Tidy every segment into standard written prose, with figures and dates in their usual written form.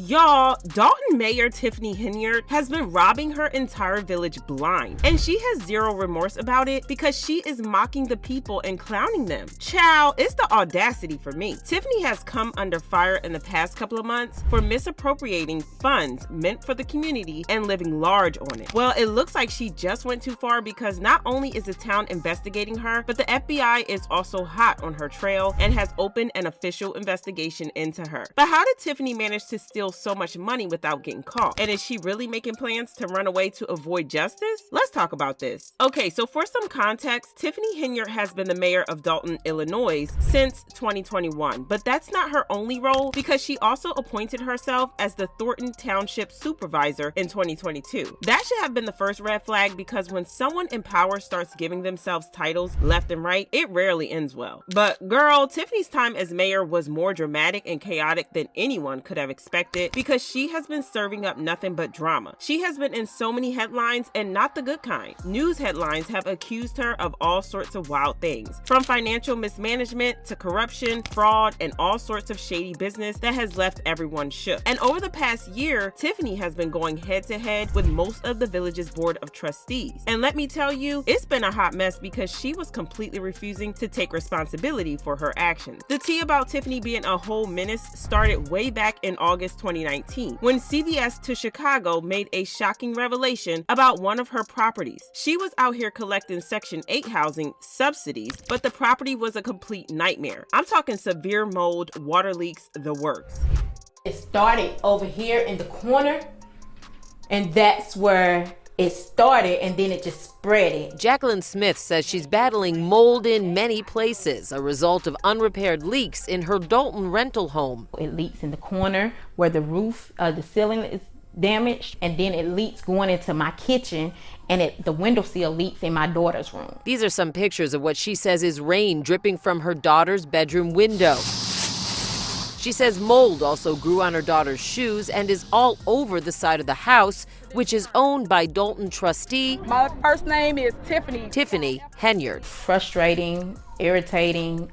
Y'all, Dalton Mayor Tiffany Henyard has been robbing her entire village blind, and she has zero remorse about it because she is mocking the people and clowning them. Chow, it's the audacity for me. Tiffany has come under fire in the past couple of months for misappropriating funds meant for the community and living large on it. Well, it looks like she just went too far because not only is the town investigating her, but the FBI is also hot on her trail and has opened an official investigation into her. But how did Tiffany manage to steal so much money without getting caught? And is she really making plans to run away to avoid justice? Let's talk about this. Okay, so for some context, Tiffany Henyard has been the mayor of Dalton, Illinois since 2021, but that's not her only role because she also appointed herself as the Thornton Township Supervisor in 2022. That should have been the first red flag because when someone in power starts giving themselves titles left and right, it rarely ends well. But girl, Tiffany's time as mayor was more dramatic and chaotic than anyone could have expected because she has been serving up nothing but drama. She has been in so many headlines and not the good kind. News headlines have accused her of all sorts of wild things, from financial mismanagement to corruption, fraud, and all sorts of shady business that has left everyone shook. And over the past year, Tiffany has been going head to head with most of the village's board of trustees. And let me tell you, it's been a hot mess because she was completely refusing to take responsibility for her actions. The tea about Tiffany being a whole menace started way back in August 2019 when CBS to Chicago made a shocking revelation about one of her properties. She was out here collecting Section 8 housing subsidies, but the property was a complete nightmare. I'm talking severe mold, water leaks, the works. It started over here in the corner, and that's where it started, and then it just spread it. Jacqueline Smith says she's battling mold in many places, a result of unrepaired leaks in her Dalton rental home. It leaks in the corner where the roof, the ceiling is damaged, and then it leaks going into my kitchen, and the window sill leaks in my daughter's room. These are some pictures of what she says is rain dripping from her daughter's bedroom window. She says mold also grew on her daughter's shoes and is all over the side of the house, which is owned by Dalton trustee. My first name is Tiffany. Tiffany Henyard. Frustrating, irritating.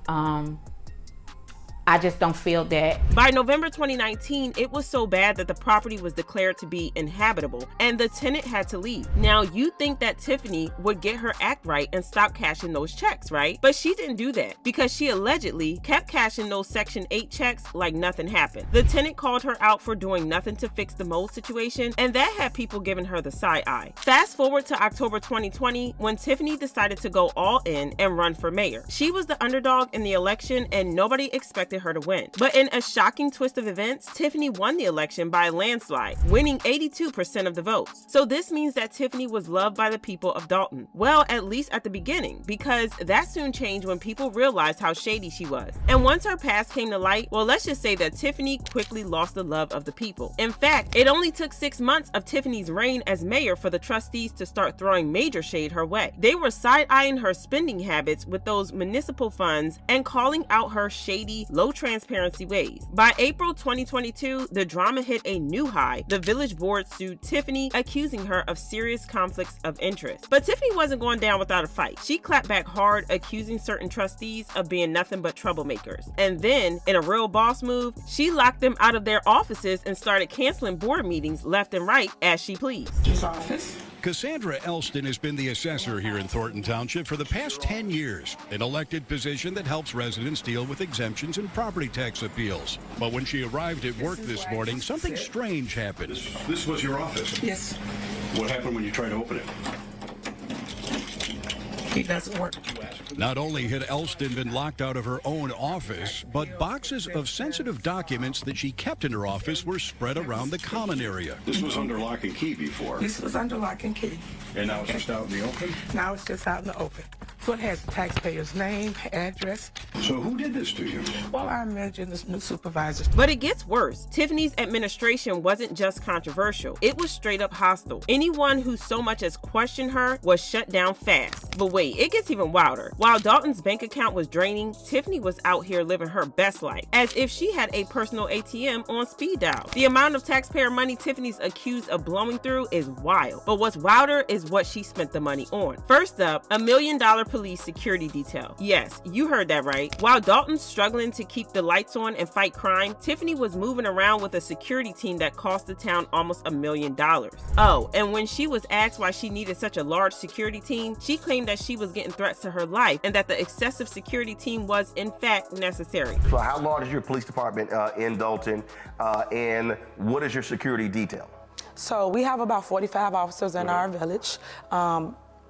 I just don't feel that. By November 2019, it was so bad that the property was declared to be inhabitable and the tenant had to leave. Now, you'd think that Tiffany would get her act right and stop cashing those checks, right? But she didn't do that because she allegedly kept cashing those Section 8 checks like nothing happened. The tenant called her out for doing nothing to fix the mold situation, and that had people giving her the side eye. Fast forward to October 2020 when Tiffany decided to go all in and run for mayor. She was the underdog in the election and nobody expected her to win. But in a shocking twist of events, Tiffany won the election by a landslide, winning 82% of the votes. So this means that Tiffany was loved by the people of Dalton. Well, at least at the beginning, because that soon changed when people realized how shady she was. And once her past came to light, well, let's just say that Tiffany quickly lost the love of the people. In fact, it only took 6 months of Tiffany's reign as mayor for the trustees to start throwing major shade her way. They were side-eyeing her spending habits with those municipal funds and calling out her shady, low transparency ways. By April 2022, the drama hit a new high. The village board sued Tiffany, accusing her of serious conflicts of interest. But Tiffany wasn't going down without a fight. She clapped back hard, accusing certain trustees of being nothing but troublemakers. And then, in a real boss move, she locked them out of their offices and started canceling board meetings left and right as she pleased. His office. Cassandra Elston has been the assessor here in Thornton Township for the past 10 years, an elected position that helps residents deal with exemptions and property tax appeals. But when she arrived at work this morning, something strange happened. This was your office? Yes. What happened when you tried to open it? It doesn't work. Not only had Elston been locked out of her own office, but boxes of sensitive documents that she kept in her office were spread around the common area. This was under lock and key before. This was under lock and key. And now it's just out in the open? Now it's just out in the open. So it has the taxpayer's name, address. So who did this to you? Well, I imagine this new supervisor. But it gets worse. Tiffany's administration wasn't just controversial, it was straight up hostile. Anyone who so much as questioned her was shut down fast. But wait, it gets even wilder. While Dalton's bank account was draining, Tiffany was out here living her best life, as if she had a personal ATM on speed dial. The amount of taxpayer money Tiffany's accused of blowing through is wild. But what's wilder is what she spent the money on. First up, $1 million police security detail. Yes, you heard that right. While Dalton's struggling to keep the lights on and fight crime, Tiffany was moving around with a security team that cost the town almost $1 million. Oh, and when she was asked why she needed such a large security team, she claimed that she was getting threats to her life and that the excessive security team was in fact necessary. So how large is your police department in Dalton, and what is your security detail? So we have about 45 officers in our village.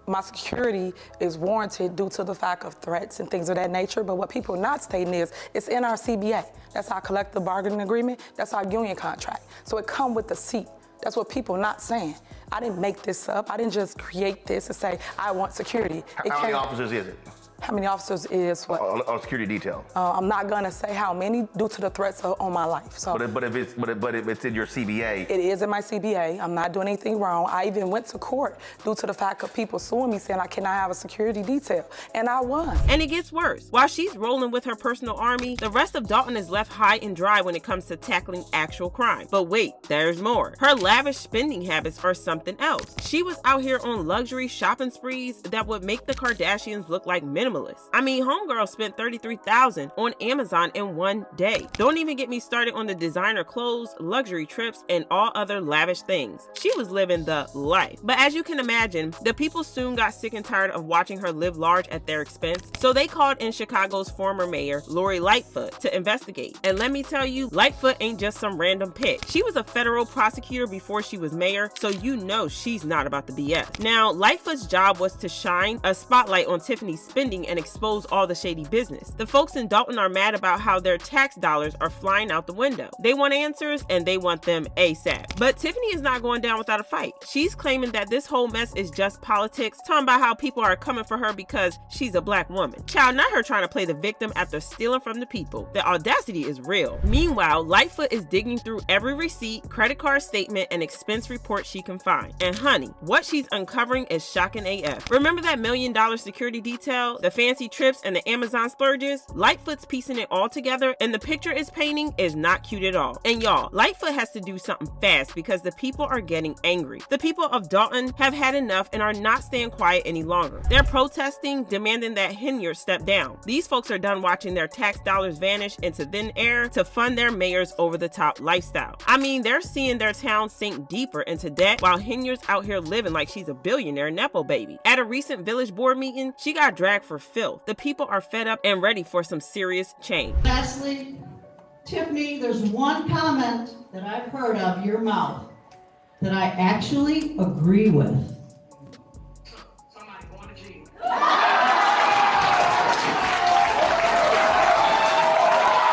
My security is warranted due to the fact of threats and things of that nature, but what people are not stating is it's in our CBA. That's our collective bargaining agreement. That's our union contract. So it comes with the seat. That's what people are not saying. I didn't make this up. I didn't just create this and say, I want security. How many officers is it? How many officers is what? On security detail. I'm not gonna say how many due to the threats on my life. So, but if it's in your CBA. It is in my CBA. I'm not doing anything wrong. I even went to court due to the fact of people suing me saying I cannot have a security detail, and I won. And it gets worse. While she's rolling with her personal army, the rest of Dalton is left high and dry when it comes to tackling actual crime. But wait, there's more. Her lavish spending habits are something else. She was out here on luxury shopping sprees that would make the Kardashians look like minimalists. I mean, homegirl spent $33,000 on Amazon in one day. Don't even get me started on the designer clothes, luxury trips, and all other lavish things. She was living the life. But as you can imagine, the people soon got sick and tired of watching her live large at their expense, so they called in Chicago's former mayor, Lori Lightfoot, to investigate. And let me tell you, Lightfoot ain't just some random pick. She was a federal prosecutor before she was mayor, so you know she's not about the BS. Now, Lightfoot's job was to shine a spotlight on Tiffany's spending and expose all the shady business. The folks in Dalton are mad about how their tax dollars are flying out the window. They want answers, and they want them ASAP. But Tiffany is not going down without a fight. She's claiming that this whole mess is just politics, talking about how people are coming for her because she's a black woman. Child, not her trying to play the victim after stealing from the people. The audacity is real. Meanwhile, Lightfoot is digging through every receipt, credit card statement, and expense report she can find. And honey, what she's uncovering is shocking AF. Remember that $1 million security detail, the fancy trips, and the Amazon splurges? Lightfoot's piecing it all together, and the picture it's painting is not cute at all. And y'all, Lightfoot has to do something fast because the people are getting angry. The people of Dalton have had enough and are not staying quiet any longer. They're protesting, demanding that Henyard step down. These folks are done watching their tax dollars vanish into thin air to fund their mayor's over-the-top lifestyle. I mean, they're seeing their town sink deeper into debt while Henyard's out here living like she's a billionaire nepo baby. At a recent village board meeting, she got dragged for filth. The people are fed up and ready for some serious change. Lastly, Tiffany, there's one comment that I've heard out of your mouth that I actually agree with. Somebody going to jail.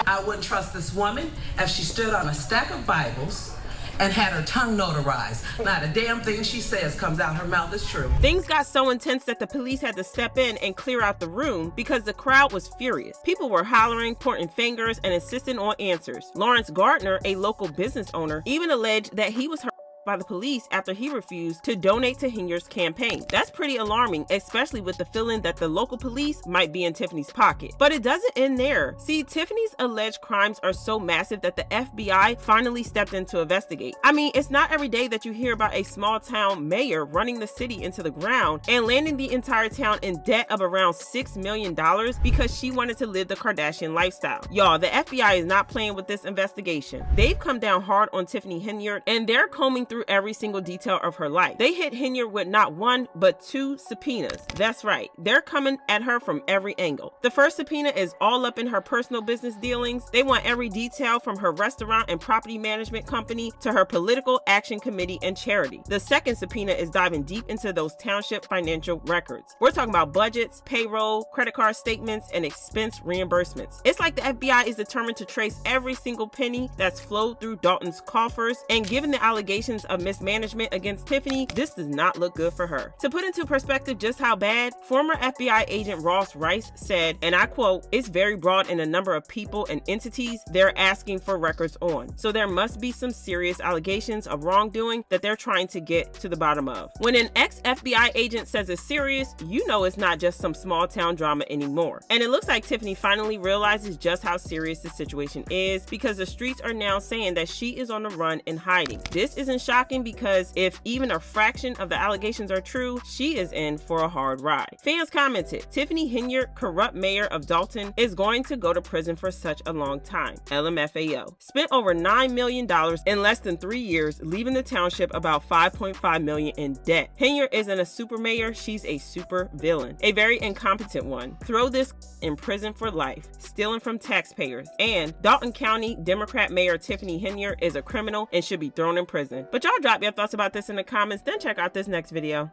I wouldn't trust this woman if she stood on a stack of Bibles and had her tongue notarized. Not a damn thing she says comes out her mouth is true. Things got so intense that the police had to step in and clear out the room because the crowd was furious. People were hollering, pointing fingers, and insisting on answers. Lawrence Gardner, a local business owner, even alleged that he was harassed by the police after he refused to donate to Henyard's campaign. That's pretty alarming, especially with the feeling that the local police might be in Tiffany's pocket. But it doesn't end there. See, Tiffany's alleged crimes are so massive that the FBI finally stepped in to investigate. I mean, it's not every day that you hear about a small town mayor running the city into the ground and landing the entire town in debt of around $6 million because she wanted to live the Kardashian lifestyle. Y'all, the FBI is not playing with this investigation. They've come down hard on Tiffany Henyard, and they're combing through every single detail of her life. They hit Henyard with not one, but 2 subpoenas. That's right, they're coming at her from every angle. The first subpoena is all up in her personal business dealings. They want every detail from her restaurant and property management company to her political action committee and charity. The second subpoena is diving deep into those township financial records. We're talking about budgets, payroll, credit card statements, and expense reimbursements. It's like the FBI is determined to trace every single penny that's flowed through Dalton's coffers, and given the allegations of mismanagement against Tiffany, this does not look good for her. To put into perspective just how bad, former FBI agent Ross Rice said, and I quote, "It's very broad in the number of people and entities they're asking for records on. So there must be some serious allegations of wrongdoing that they're trying to get to the bottom of." When an ex-FBI agent says it's serious, you know it's not just some small town drama anymore. And it looks like Tiffany finally realizes just how serious the situation is, because the streets are now saying that she is on the run and hiding. This isn't shocking shocking because if even a fraction of the allegations are true, she is in for a hard ride. Fans commented, Tiffany Henyard, corrupt mayor of Dalton, is going to go to prison for such a long time. LMFAO. Spent over $9 million in less than 3 years, leaving the township about $5.5 million in debt. Henyard isn't a super mayor, she's a super villain. A very incompetent one. Throw this in prison for life, stealing from taxpayers. And Dalton County Democrat Mayor Tiffany Henyard is a criminal and should be thrown in prison. But y'all drop your thoughts about this in the comments, then check out this next video.